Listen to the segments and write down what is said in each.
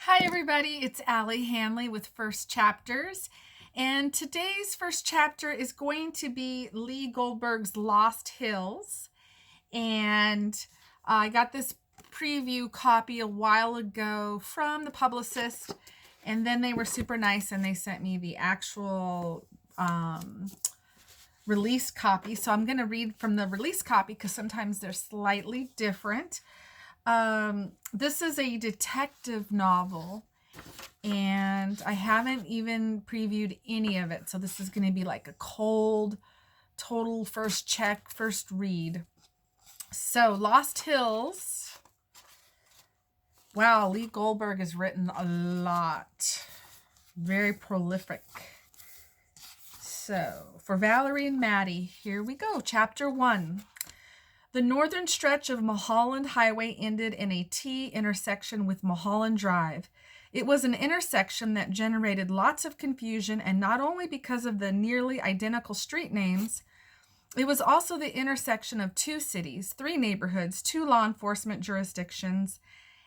Hi, everybody. It's Allie Hanley with First Chapters. And today's first chapter is going to be Lee Goldberg's Lost Hills. And I got this preview copy a while ago from the publicist. And then they were super nice and they sent me the actual release copy. So I'm going to read from the release copy because sometimes they're slightly different. This is a detective novel, and I haven't even previewed any of it. So this is going to be like a cold, total first check, first read. So Lost Hills. Wow, Lee Goldberg has written a lot. Very prolific. So for Valerie and Maddie, here we go. Chapter 1. The northern stretch of Mulholland Highway ended in a T intersection with Mulholland Drive. It was an intersection that generated lots of confusion, and not only because of the nearly identical street names, it was also the intersection of two cities, three neighborhoods, two law enforcement jurisdictions,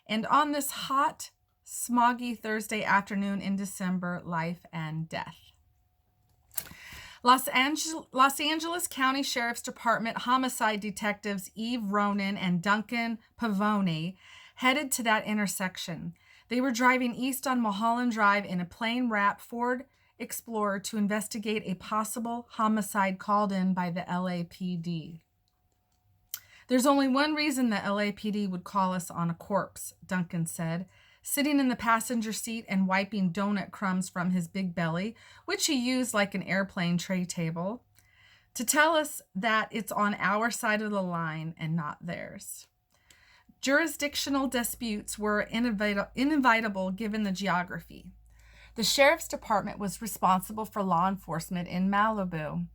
and on this hot, smoggy Thursday afternoon in December, life and death. Los Angeles County Sheriff's Department homicide detectives Eve Ronan and Duncan Pavone headed to that intersection. They were driving east on Mulholland Drive in a plain wrap Ford Explorer to investigate a possible homicide called in by the LAPD. There's only one reason the LAPD would call us on a corpse, Duncan said, sitting in the passenger seat and wiping donut crumbs from his big belly, which he used like an airplane tray table, to tell us that it's on our side of the line and not theirs. Jurisdictional disputes were inevitable given the geography. The sheriff's department was responsible for law enforcement in Malibu,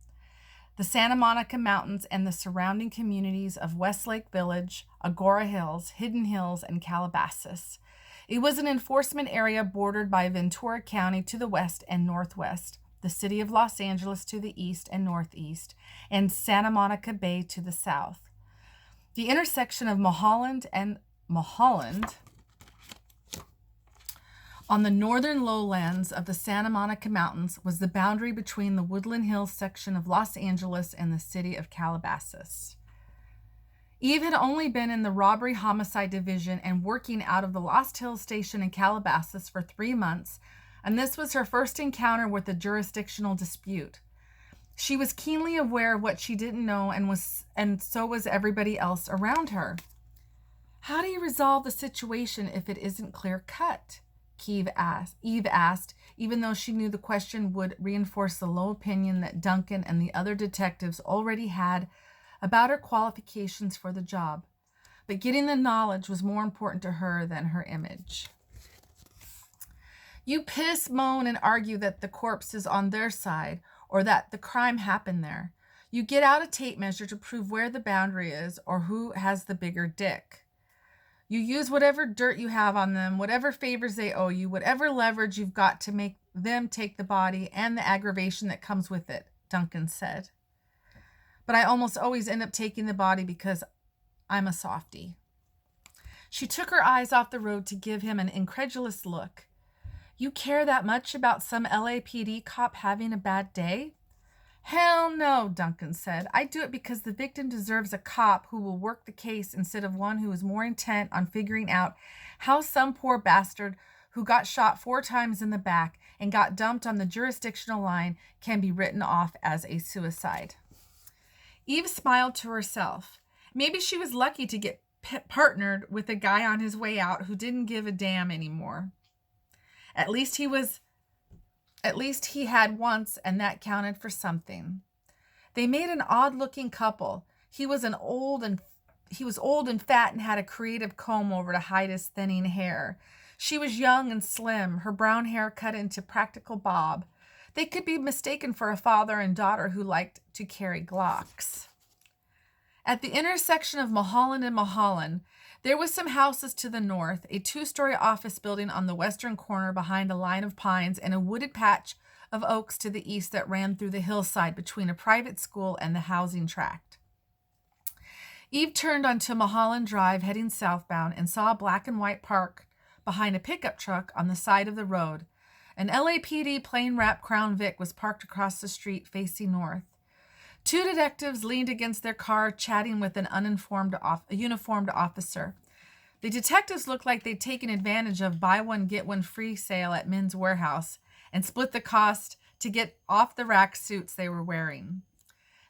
the Santa Monica Mountains, and the surrounding communities of Westlake Village, Agora Hills, Hidden Hills, and Calabasas. It was an enforcement area bordered by Ventura County to the west and northwest, the city of Los Angeles to the east and northeast, and Santa Monica Bay to the south. The intersection of Mulholland and Mulholland on the northern lowlands of the Santa Monica Mountains was the boundary between the Woodland Hills section of Los Angeles and the city of Calabasas. Eve had only been in the robbery homicide division and working out of the Lost Hills station in Calabasas for 3 months, and this was her first encounter with a jurisdictional dispute. She was keenly aware of what she didn't know, and so was everybody else around her. How do you resolve the situation if it isn't clear-cut? Eve asked, even though she knew the question would reinforce the low opinion that Duncan and the other detectives already had about her qualifications for the job. But getting the knowledge was more important to her than her image. You piss, moan, and argue that the corpse is on their side or that the crime happened there. You get out a tape measure to prove where the boundary is or who has the bigger dick. You use whatever dirt you have on them, whatever favors they owe you, whatever leverage you've got to make them take the body and the aggravation that comes with it, Duncan said. But I almost always end up taking the body because I'm a softie. She took her eyes off the road to give him an incredulous look. You care that much about some LAPD cop having a bad day? Hell no, Duncan said. I do it because the victim deserves a cop who will work the case instead of one who is more intent on figuring out how some poor bastard who got shot 4 times in the back and got dumped on the jurisdictional line can be written off as a suicide. Eve smiled to herself. Maybe she was lucky to get partnered with a guy on his way out who didn't give a damn anymore. At least he had once, and that counted for something. They made an odd-looking couple. He was old and fat and had a creative comb over to hide his thinning hair. She was young and slim, her brown hair cut into practical bob. They could be mistaken for a father and daughter who liked to carry Glocks. At the intersection of Mulholland and Mulholland, there was some houses to the north, a 2-story office building on the western corner behind a line of pines, and a wooded patch of oaks to the east that ran through the hillside between a private school and the housing tract. Eve turned onto Mulholland Drive, heading southbound, and saw a black and white behind a pickup truck on the side of the road. An LAPD plain-wrapped Crown Vic was parked across the street facing north. Two detectives leaned against their car, chatting with an uniformed officer. The detectives looked like they'd taken advantage of buy one, get one free sale at Men's Warehouse and split the cost to get off-the-rack suits they were wearing.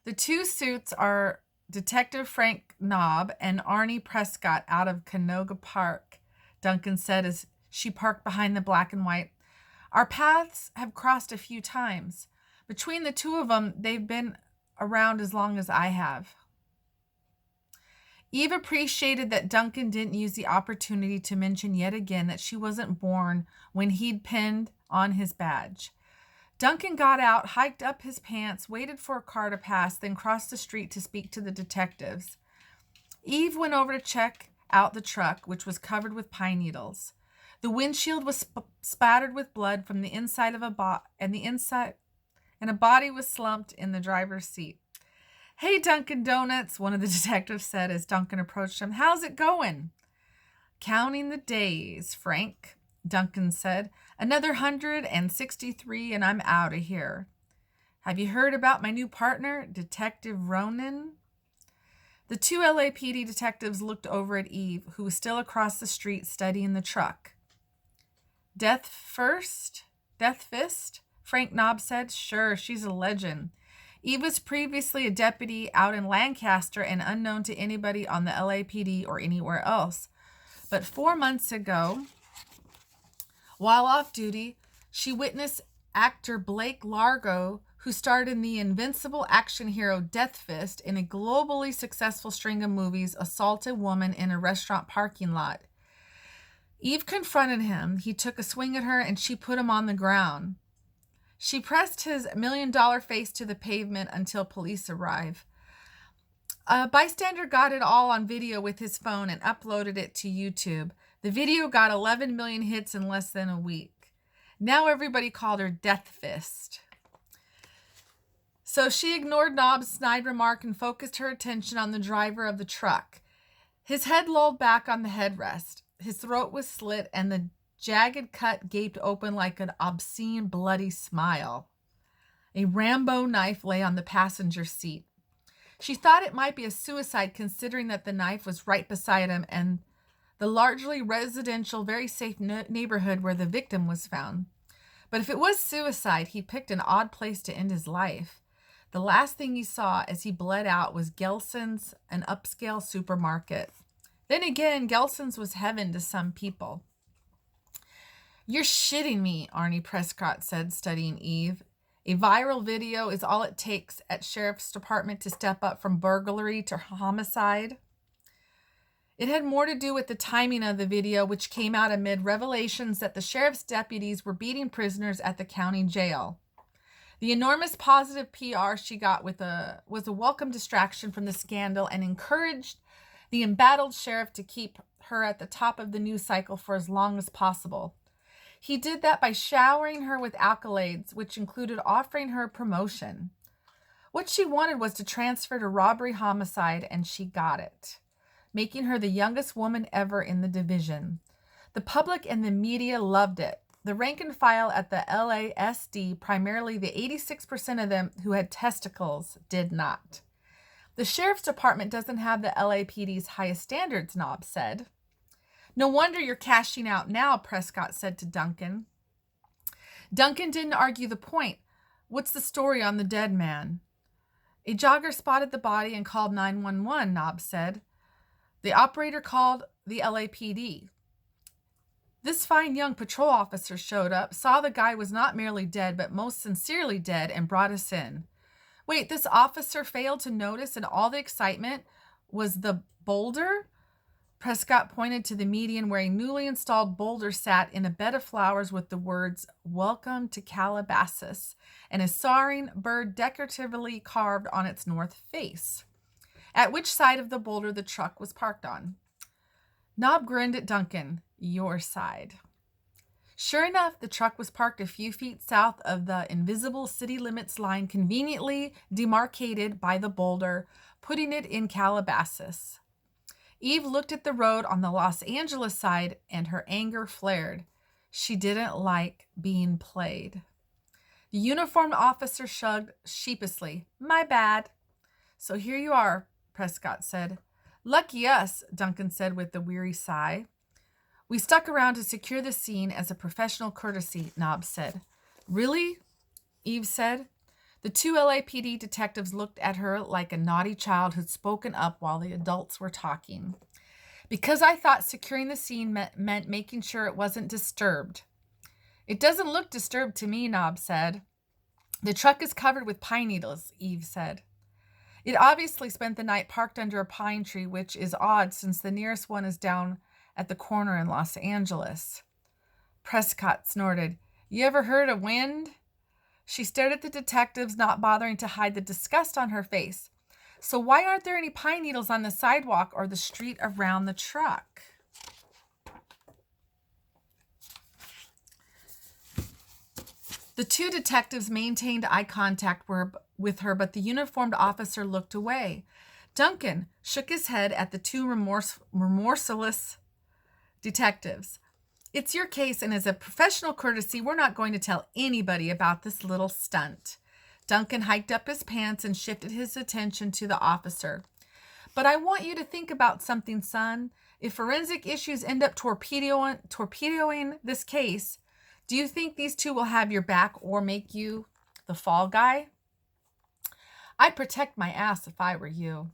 The two suits are Detective Frank Knobb and Arnie Prescott out of Canoga Park, Duncan said as she parked behind the black and white. Our paths have crossed a few times. Between the two of them, they've been around as long as I have. Eve appreciated that Duncan didn't use the opportunity to mention yet again that she wasn't born when he'd pinned on his badge. Duncan got out, hiked up his pants, waited for a car to pass, then crossed the street to speak to the detectives. Eve went over to check out the truck, which was covered with pine needles. The windshield was spattered with blood from the inside of a body was slumped in the driver's seat. Hey, Dunkin' Donuts, one of the detectives said as Duncan approached him. How's it going? Counting the days, Frank, Duncan said. Another 163 and I'm out of here. Have you heard about my new partner, Detective Ronan? The two LAPD detectives looked over at Eve, who was still across the street studying the truck. Death Fist? Frank Knobb said. Sure, she's a legend. Eve was previously a deputy out in Lancaster and unknown to anybody on the LAPD or anywhere else. But 4 months ago, while off duty, she witnessed actor Blake Largo, who starred in the invincible action hero Death Fist in a globally successful string of movies, assault a woman in a restaurant parking lot. Eve confronted him. He took a swing at her and she put him on the ground. She pressed his million-dollar face to the pavement until police arrived. A bystander got it all on video with his phone and uploaded it to YouTube. The video got 11 million hits in less than a week. Now everybody called her Death Fist. So she ignored Knobb's snide remark and focused her attention on the driver of the truck. His head lolled back on the headrest. His throat was slit and the jagged cut gaped open like an obscene, bloody smile. A Rambo knife lay on the passenger seat. She thought it might be a suicide considering that the knife was right beside him and the largely residential, very safe neighborhood where the victim was found. But if it was suicide, he picked an odd place to end his life. The last thing he saw as he bled out was Gelson's, an upscale supermarket. Then again, Gelson's was heaven to some people. You're shitting me, Arnie Prescott said, studying Eve. A viral video is all it takes at Sheriff's Department to step up from burglary to homicide. It had more to do with the timing of the video, which came out amid revelations that the sheriff's deputies were beating prisoners at the county jail. The enormous positive PR she got was a welcome distraction from the scandal and encouraged the embattled sheriff to keep her at the top of the news cycle for as long as possible. He did that by showering her with accolades, which included offering her promotion. What she wanted was to transfer to robbery homicide, and she got it, making her the youngest woman ever in the division. The public and the media loved it. The rank and file at the LASD, primarily the 86% of them who had testicles, did not. The sheriff's department doesn't have the LAPD's highest standards, Knobb said. No wonder you're cashing out now, Prescott said to Duncan. Duncan didn't argue the point. What's the story on the dead man? A jogger spotted the body and called 911, Knobb said. The operator called the LAPD. This fine young patrol officer showed up, saw the guy was not merely dead, but most sincerely dead, and brought us in. Wait, this officer failed to notice in all the excitement was the boulder? Prescott pointed to the median where a newly installed boulder sat in a bed of flowers with the words, "Welcome to Calabasas," and a soaring bird decoratively carved on its north face, at which side of the boulder the truck was parked on. Knobb grinned at Duncan. Your side. Sure enough, the truck was parked a few feet south of the invisible city limits line, conveniently demarcated by the boulder, putting it in Calabasas. Eve looked at the road on the Los Angeles side and her anger flared. She didn't like being played. The uniformed officer shrugged sheepishly. My bad. So here you are, Prescott said. Lucky us, Duncan said with a weary sigh. We stuck around to secure the scene as a professional courtesy, Nobbs said. Really? Eve said. The two LAPD detectives looked at her like a naughty child who'd spoken up while the adults were talking. Because I thought securing the scene meant making sure it wasn't disturbed. It doesn't look disturbed to me, Nobbs said. The truck is covered with pine needles, Eve said. It obviously spent the night parked under a pine tree, which is odd since the nearest one is down at the corner in Los Angeles. Prescott snorted. You ever heard of wind? She stared at the detectives, not bothering to hide the disgust on her face. So why aren't there any pine needles on the sidewalk or the street around the truck? The two detectives maintained eye contact with her, but the uniformed officer looked away. Duncan shook his head at the two remorseless detectives. It's your case, and as a professional courtesy, we're not going to tell anybody about this little stunt. Duncan hiked up his pants and shifted his attention to the officer. But I want you to think about something, son. If forensic issues end up torpedoing this case, do you think these two will have your back or make you the fall guy? I'd protect my ass if I were you.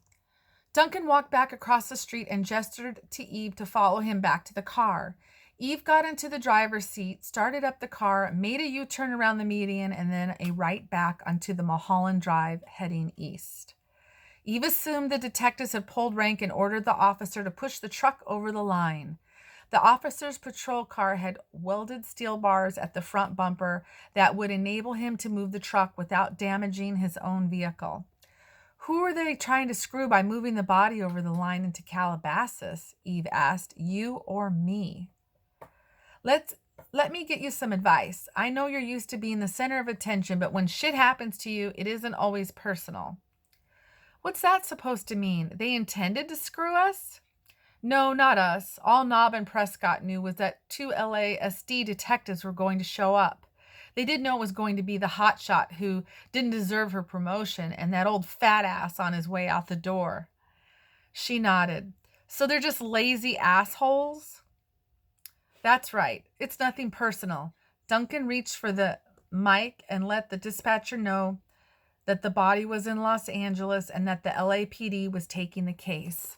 Duncan walked back across the street and gestured to Eve to follow him back to the car. Eve got into the driver's seat, started up the car, made a U-turn around the median, and then a right back onto the Mulholland Drive heading east. Eve assumed the detectives had pulled rank and ordered the officer to push the truck over the line. The officer's patrol car had welded steel bars at the front bumper that would enable him to move the truck without damaging his own vehicle. Who were they trying to screw by moving the body over the line into Calabasas? Eve asked. You or me? Let me get you some advice. I know you're used to being the center of attention, but when shit happens to you, it isn't always personal. What's that supposed to mean? They intended to screw us? No, not us. All Nobb and Prescott knew was that two LASD detectives were going to show up. They didn't know it was going to be the hotshot who didn't deserve her promotion and that old fat ass on his way out the door. She nodded. So they're just lazy assholes? That's right. It's nothing personal. Duncan reached for the mic and let the dispatcher know that the body was in Los Angeles and that the LAPD was taking the case.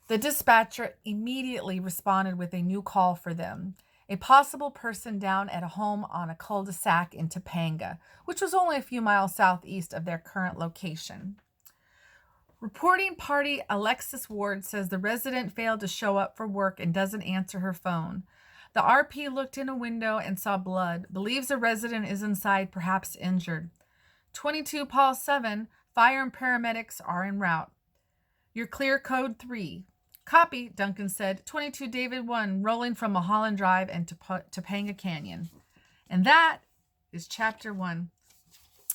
The dispatcher immediately responded with a new call for them. A possible person down at a home on a cul-de-sac in Topanga, which was only a few miles southeast of their current location. Reporting party Alexis Ward says the resident failed to show up for work and doesn't answer her phone. The RP looked in a window and saw blood, believes the resident is inside, perhaps injured. 22 Paul 7, fire and paramedics are en route. You're clear, code 3. Copy, Duncan said. 22 David 1, rolling from Mulholland Drive and Topanga Canyon. And that is chapter 1.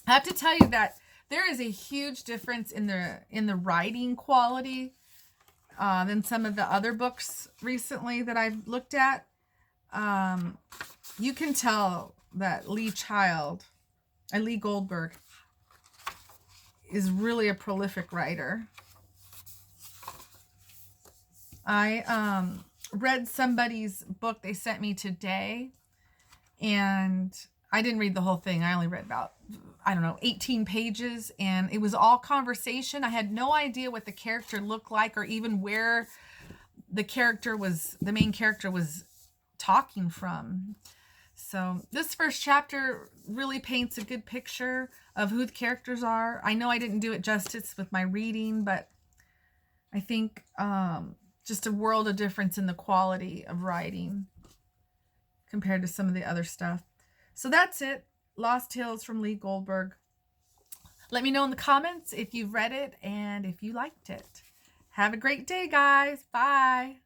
I have to tell you that there is a huge difference in the writing quality than some of the other books recently that I've looked at. You can tell that Lee Goldberg is really a prolific writer. I read somebody's book they sent me today, and I didn't read the whole thing. I only read about, 18 pages, and it was all conversation. I had no idea what the character looked like or even where the main character was talking from. So this first chapter really paints a good picture of who the characters are. I know I didn't do it justice with my reading, but I think just a world of difference in the quality of writing compared to some of the other stuff. So that's it. Lost Tales from Lee Goldberg. Let me know in the comments if you've read it and if you liked it. Have a great day, guys. Bye.